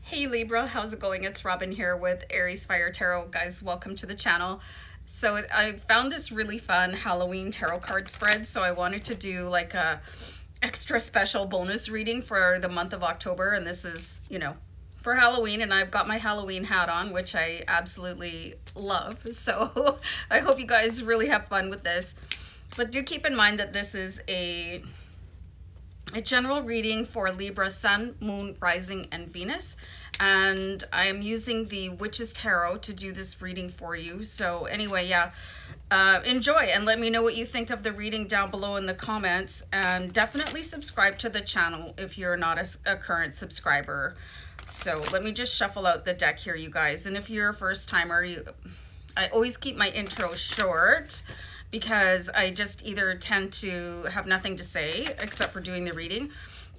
Hey Libra, how's it going? It's Robin here with AriesFireTarot. Guys, welcome to the channel. So I found this really fun Halloween tarot card spread, so I wanted to do like a extra special bonus reading for the month of October, and this is, for Halloween, and I've got my Halloween hat on, which I absolutely love. So I hope you guys really have fun with this. But do keep in mind that this is a general reading for Libra, Sun, Moon, Rising, and Venus. And I am using the Witch's Tarot to do this reading for you. So anyway, yeah, enjoy and let me know what you think of the reading down below in the comments. And definitely subscribe to the channel if you're not a current subscriber. So let me just shuffle out the deck here, you guys. And if you're a first timer, I always keep my intro short, because I just either tend to have nothing to say except for doing the reading,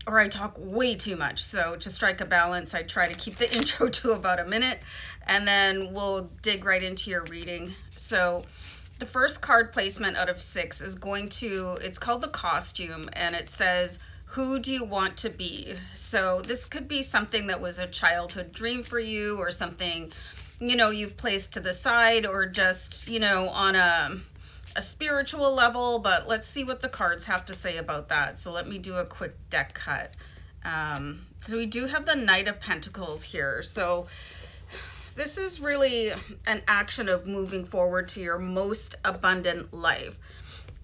or I talk way too much. So to strike a balance, I try to keep the intro to about a minute, and then we'll dig right into your reading. So the first card placement out of 6 is it's called the costume, and it says, who do you want to be? So this could be something that was a childhood dream for you, or something, you've placed to the side, or just, on a spiritual level. But let's see what the cards have to say about that. So let me do a quick deck cut. So we do have the Knight of Pentacles here. So this is really an action of moving forward to your most abundant life.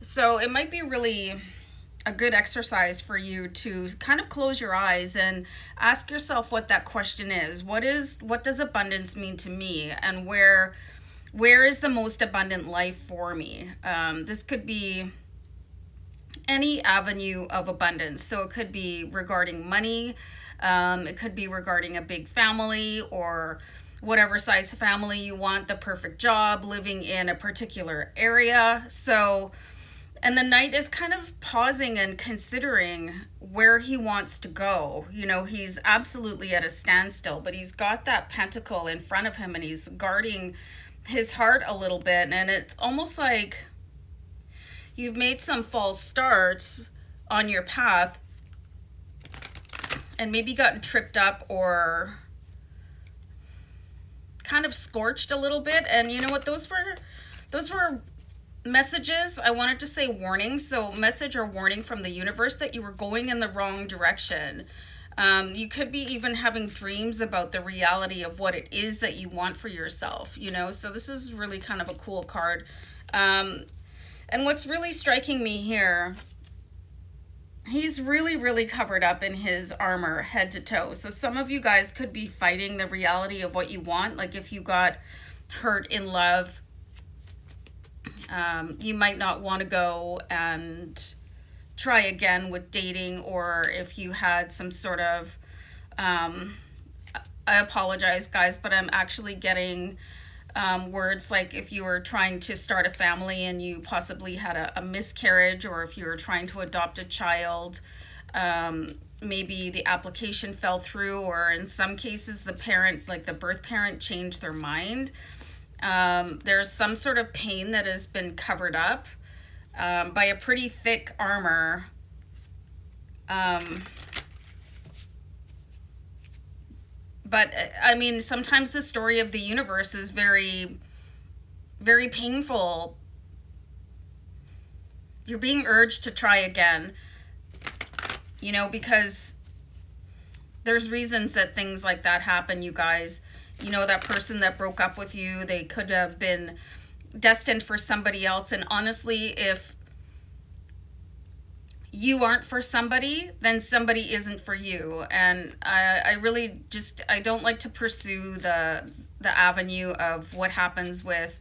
So it might be really a good exercise for you to kind of close your eyes and ask yourself what that question is. What does abundance mean to me, and where is the most abundant life for me? This could be any avenue of abundance. So it could be regarding money. It could be regarding a big family, or whatever size family you want, the perfect job, living in a particular area. So, and the Knight is kind of pausing and considering where he wants to go. He's absolutely at a standstill, but he's got that pentacle in front of him, and he's guarding his heart a little bit. And it's almost like you've made some false starts on your path and maybe gotten tripped up or kind of scorched a little bit. And you know what, those were messages. I wanted to say warning. So message or warning from the universe that you were going in the wrong direction. You could be even having dreams about the reality of what it is that you want for yourself, so this is really kind of a cool card. And what's really striking me here, he's really, really covered up in his armor head to toe. So some of you guys could be fighting the reality of what you want. Like if you got hurt in love, you might not want to go and try again with dating, or if you had some sort of I apologize, guys, but I'm actually getting words like if you were trying to start a family and you possibly had a miscarriage, or if you were trying to adopt a child, maybe the application fell through, or in some cases the parent, like the birth parent, changed their mind. There's some sort of pain that has been covered up by a pretty thick armor. But I mean, sometimes the story of the universe is very, very painful. You're being urged to try again, because there's reasons that things like that happen, you guys. That person that broke up with you, they could have been destined for somebody else. And honestly, if you aren't for somebody, then somebody isn't for you. And I really just, I don't like to pursue the avenue of what happens with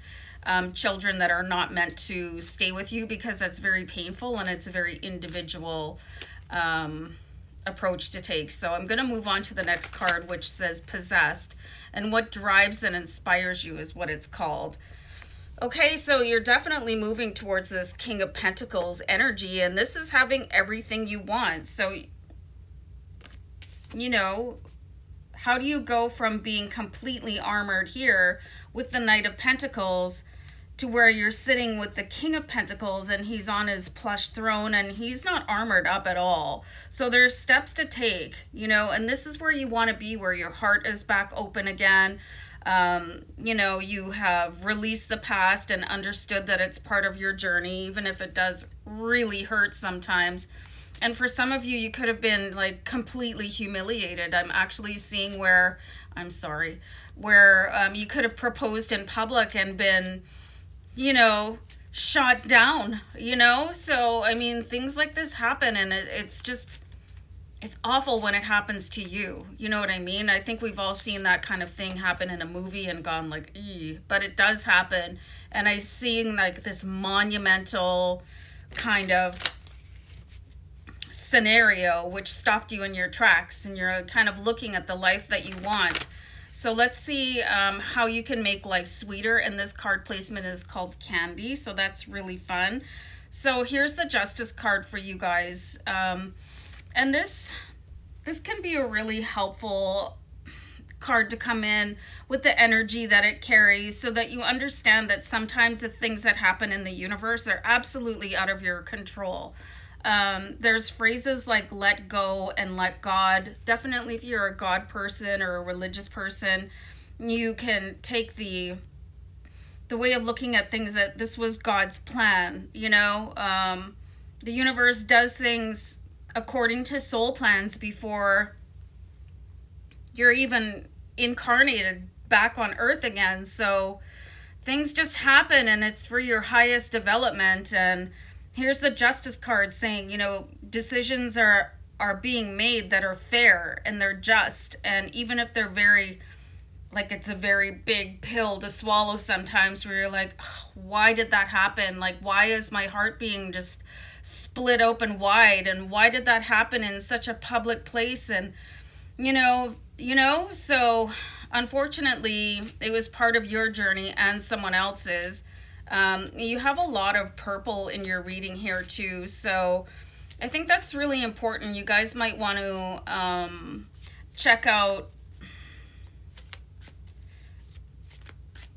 children that are not meant to stay with you, because that's very painful and it's a very individual approach to take. So I'm going to move on to the next card, which says Possessed. And what drives and inspires you is what it's called. Okay, so you're definitely moving towards this King of Pentacles energy, and this is having everything you want. So, how do you go from being completely armored here with the Knight of Pentacles to where you're sitting with the King of Pentacles and he's on his plush throne and he's not armored up at all. So there's steps to take, you know, and this is where you want to be, where your heart is back open again. You know, you have released the past and understood that it's part of your journey, even if it does really hurt sometimes. And for some of you, you could have been like completely humiliated. I'm actually seeing where, I'm sorry, where you could have proposed in public and been, you know, shot down, you know? So, I mean, things like this happen, and it's just, it's awful when it happens to you. You know what I mean? I think we've all seen that kind of thing happen in a movie and gone like, eeh, but it does happen. And I'm seeing like this monumental kind of scenario which stopped you in your tracks, and you're kind of looking at the life that you want. So let's see how you can make life sweeter. And this card placement is called Candy, so that's really fun. So here's the Justice card for you guys. And this can be a really helpful card to come in with the energy that it carries, so that you understand that sometimes the things that happen in the universe are absolutely out of your control. There's phrases like let go and let God. Definitely if you're a God person or a religious person, you can take the way of looking at things that this was God's plan, you know. The universe does things according to soul plans before you're even incarnated back on earth again. So things just happen, and it's for your highest development. And here's the Justice card saying, you know, decisions are being made that are fair and they're just. And even if they're very, like, it's a very big pill to swallow sometimes, where you're like, oh, why did that happen? Like, why is my heart being just split open wide? And why did that happen in such a public place? And, you know, so unfortunately, it was part of your journey and someone else's. You have a lot of purple in your reading here too, so I think that's really important. You guys might want to check out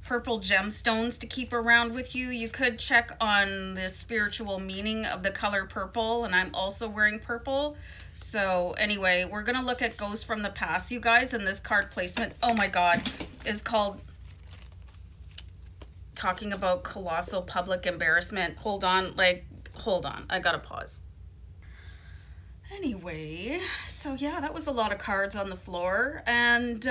purple gemstones to keep around with you. You could check on the spiritual meaning of the color purple, and I'm also wearing purple. So anyway, we're going to look at ghosts from the past, you guys, and this card placement, oh my God, is called talking about colossal public embarrassment. Hold on, I gotta pause. Anyway, so yeah, that was a lot of cards on the floor. And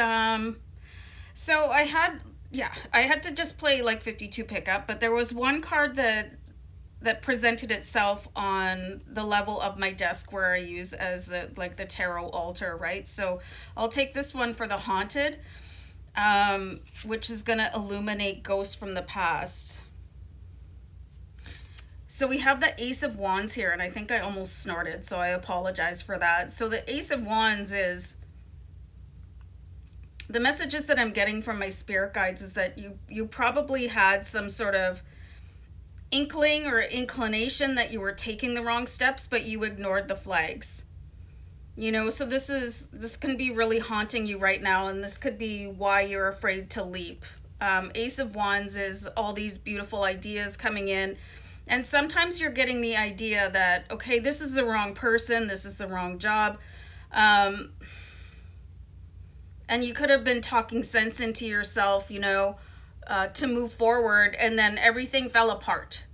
so I had to just play like 52 pickup, but there was one card that presented itself on the level of my desk where I use as the tarot altar, right? So I'll take this one for the haunted, which is going to illuminate ghosts from the past. So we have the Ace of Wands here, and I think I almost snorted, so I apologize for that. So the Ace of Wands is, the messages that I'm getting from my spirit guides is that you probably had some sort of inkling or inclination that you were taking the wrong steps, but you ignored the flags. You know, so this can be really haunting you right now, and this could be why you're afraid to leap. Ace of Wands is all these beautiful ideas coming in, and sometimes you're getting the idea that, okay, this is the wrong person, this is the wrong job, and you could have been talking sense into yourself, you know, to move forward, and then everything fell apart.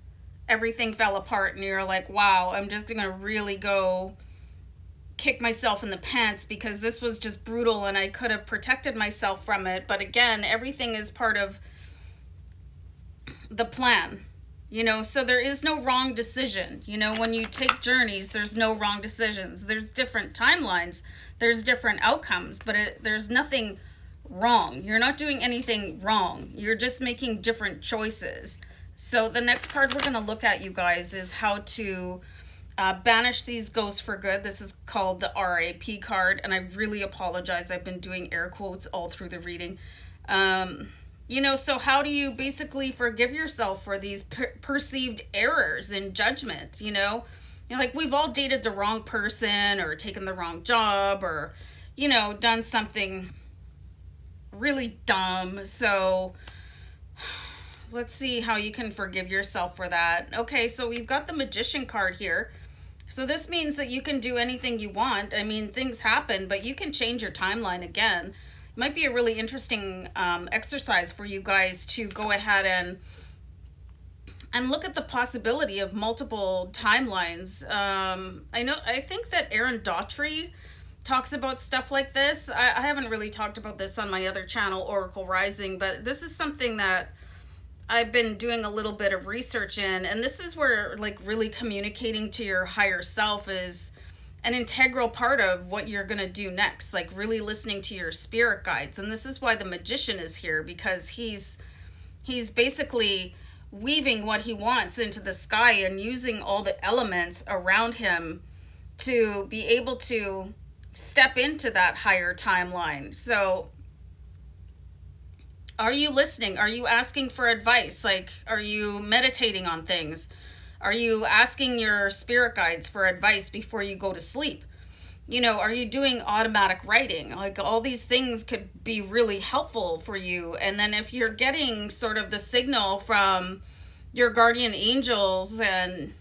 Everything fell apart, and you're like, wow, I'm just gonna really go kick myself in the pants because this was just brutal and I could have protected myself from it. But again, everything is part of the plan, you know, so there is no wrong decision. You know, when you take journeys, there's no wrong decisions. There's different timelines, there's different outcomes, but there's nothing wrong. You're not doing anything wrong. You're just making different choices. So the next card we're going to look at, you guys, is how to banish these ghosts for good. This is called the RAP card, and I really apologize. I've been doing air quotes all through the reading. You know, so how do you basically forgive yourself for these perceived errors in judgment, you know? You're like, we've all dated the wrong person or taken the wrong job or, you know, done something really dumb. So let's see how you can forgive yourself for that. Okay, so we've got the Magician card here. So this means that you can do anything you want. I mean, things happen, but you can change your timeline again. It might be a really interesting exercise for you guys to go ahead and look at the possibility of multiple timelines. I think that Aaron Daughtry talks about stuff like this. I haven't really talked about this on my other channel, Oracle Rising, but this is something that I've been doing a little bit of research in, and this is where like really communicating to your higher self is an integral part of what you're going to do next, like really listening to your spirit guides. And this is why the Magician is here, because he's basically weaving what he wants into the sky and using all the elements around him to be able to step into that higher timeline. So are you listening? Are you asking for advice? Like, are you meditating on things? Are you asking your spirit guides for advice before you go to sleep? You know, are you doing automatic writing? Like, all these things could be really helpful for you. And then if you're getting sort of the signal from your guardian angels and,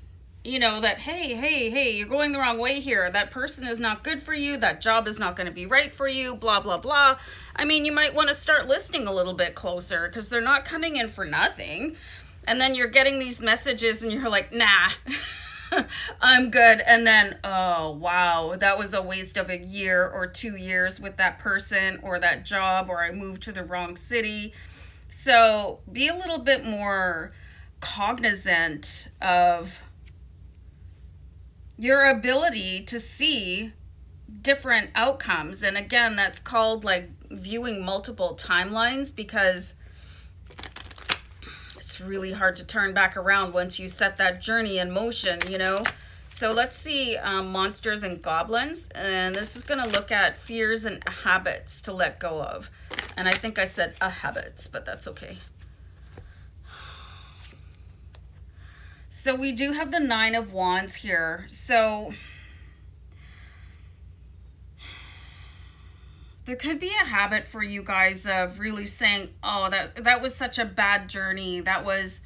you know, that, hey, you're going the wrong way here. That person is not good for you. That job is not going to be right for you, blah, blah, blah. I mean, you might want to start listening a little bit closer, because they're not coming in for nothing. And then you're getting these messages and you're like, nah, I'm good. And then, oh, wow, that was a waste of a year or 2 years with that person or that job, or I moved to the wrong city. So be a little bit more cognizant of your ability to see different outcomes. And again, that's called like viewing multiple timelines, because it's really hard to turn back around once you set that journey in motion, you know. So let's see, monsters and goblins, and this is going to look at fears and habits to let go of. And I think I said habits, but that's okay. So we do have the 9 of Wands here. So there could be a habit for you guys of really saying, oh, that was such a bad journey. That was,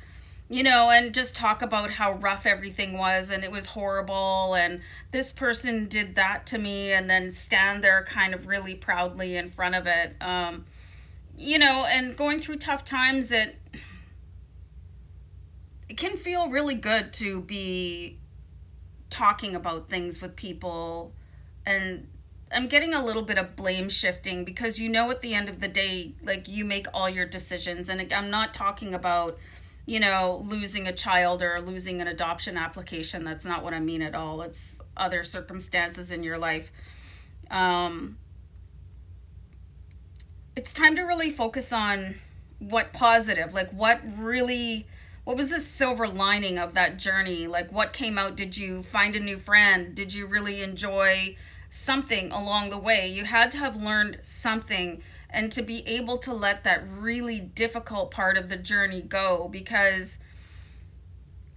you know, and just talk about how rough everything was and it was horrible and this person did that to me, and then stand there kind of really proudly in front of it. You know, and going through tough times, it can feel really good to be talking about things with people. And I'm getting a little bit of blame shifting, because you know, at the end of the day, like, you make all your decisions. And I'm not talking about, you know, losing a child or losing an adoption application. That's not what I mean at all. It's other circumstances in your life. It's time to really focus on what positive, like what was the silver lining of that journey? Like, what came out? Did you find a new friend? Did you really enjoy something along the way? You had to have learned something, and to be able to let that really difficult part of the journey go, because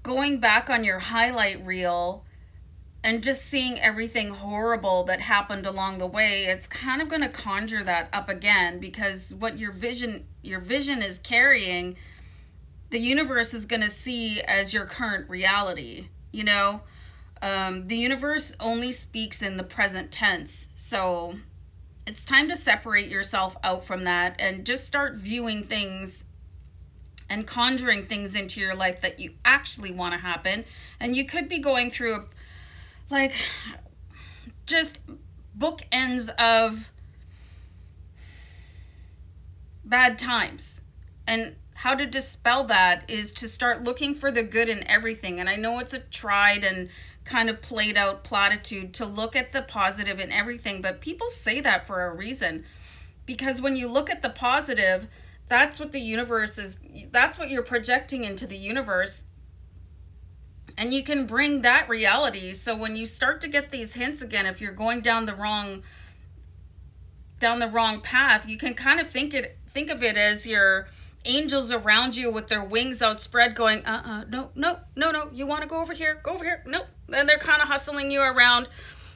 going back on your highlight reel and just seeing everything horrible that happened along the way, it's kind of going to conjure that up again, because what your vision is carrying, the universe is going to see as your current reality. You know, the universe only speaks in the present tense. So it's time to separate yourself out from that and just start viewing things and conjuring things into your life that you actually want to happen. And you could be going through like just bookends of bad times. And how to dispel that is to start looking for the good in everything. And I know it's a tried and kind of played out platitude to look at the positive in everything, but people say that for a reason, because when you look at the positive, that's what the universe is, that's what you're projecting into the universe, and you can bring that reality. So when you start to get these hints again, if you're going down the wrong path, you can kind of think of it as your angels around you with their wings outspread going, no, you want to go over here, no. And they're kind of hustling you around,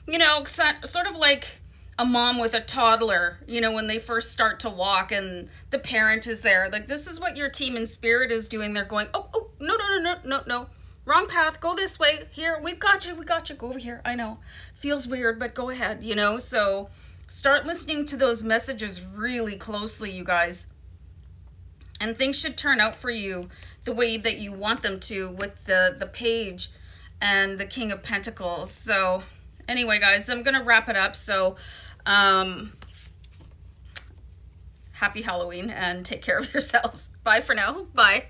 you know, sort of like a mom with a toddler, you know, when they first start to walk and the parent is there. Like, this is what your team in spirit is doing. They're going, oh, no, no, no, no, no, no. Wrong path. Go this way. Here, we've got you. We got you. Go over here. I know. Feels weird, but go ahead, you know. So start listening to those messages really closely, you guys. And things should turn out for you the way that you want them to with the page and the King of Pentacles. So anyway, guys, I'm going to wrap it up. So happy Halloween and take care of yourselves. Bye for now. Bye.